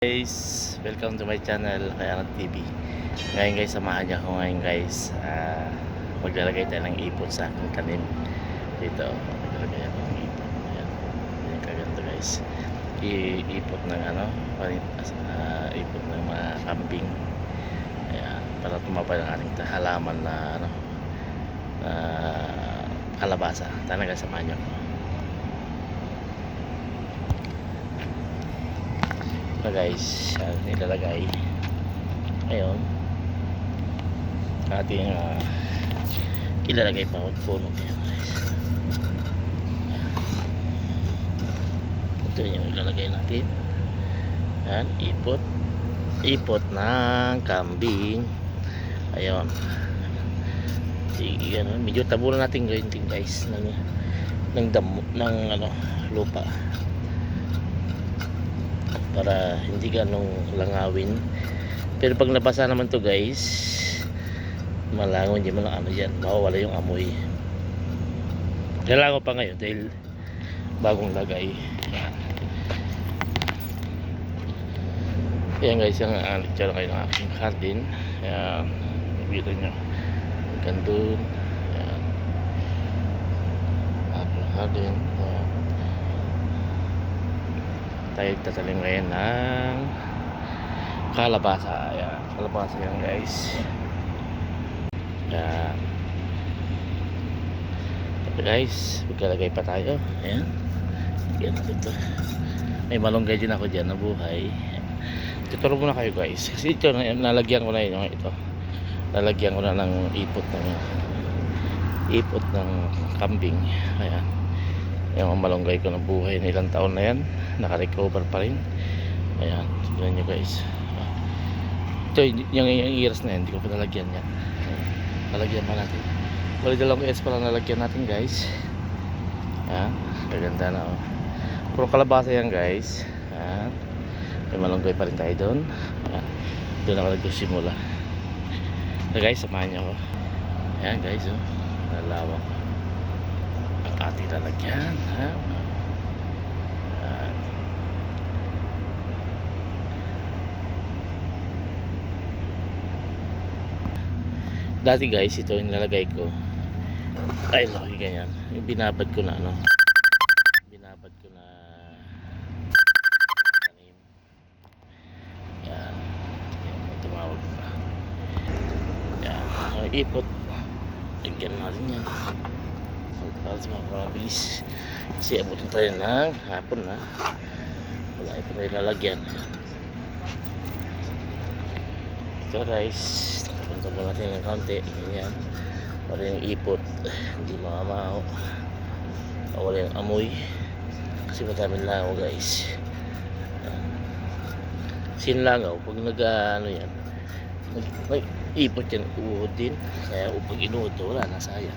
Guys, welcome to my channel, Kayanat TV. Ngayon guys, samahan niyo ako ngayon guys. Maglalagay tayo ng ipon sa aking tanim. Dito, maglalagay ako ng ipon. Ayan, ayan kaganto guys. Ipot ng ipot ng mga kambing. Ayan, para tumabay ang ating halaman na kalabasa. Talaga samahan niyo ako. Guys, nilalagay ngayon ating ilalagay pa puno guys. Ito yung ilalagay natin. Yan, ipot ng kambing. Ayun, medyo tabunan natin gawin din guys ng damo ng lupa para hindi ganong langawin. Pero pag nabasa naman to guys, malangon, hindi mo lang dyan, mawawala yung amoy. Kailangan ko pa ngayon dahil bagong lagay. Ayan guys, yung nagtsara kayo ng aking garden. Ayan, nakikita nyo gandun. Ayan, aking garden. Ayan, tayo tatalim ngayon ng kalabasa. Ayan, kalabasa yan guys. Ayan, tapos guys, maglalagay pa tayo. Ayan, yan natin ito. May malunggay din ako dyan na buhay. Tuturo muna kayo guys, kasi ito nalagyan ko na yun, ito lalagyan ko na ng ipot ng kambing. Ayan, yung malunggay ko na buhay na ilang taon na yan, naka-recover pa rin. Ayan, tignan nyo guys. Ito, yung iras na yan, hindi ko pa nalagyan yan. Nalagyan pa natin. Bali dalawang S pala nalagyan natin guys. Ayan, maganda na puro kalabasa yan guys. Ayan, may malunggay pa rin tayo doon. Ayan, doon ako nagsimula. So guys, samahan nyo ako. Ayan guys, nalawak ang ating lalagyan. Dati guys, ito yung nilalagay ko. Ay, laki ganyan. Yung binabad ko na binabad ko na tanim. Yan, tumawag pa. Yan, ipot. Lagyan natin yan para sa mga province, kasi abutin tayo ng hapon na wala pa tayo lalagyan. Ito guys, punta mo natin ng kaunti ganyan para yung ipot hindi mamamaw, wala yung amoy kasi madaming langaw guys. Sinlangaw pag yan ipot yan, uod din, kaya pag inuod to wala na, sayang.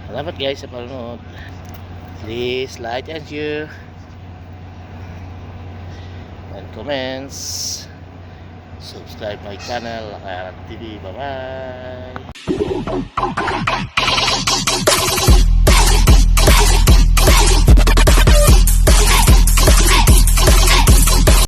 Salamat guys sa panonood. Please like and share and comments. Subscribe my channel, Kayanat TV. Bye bye.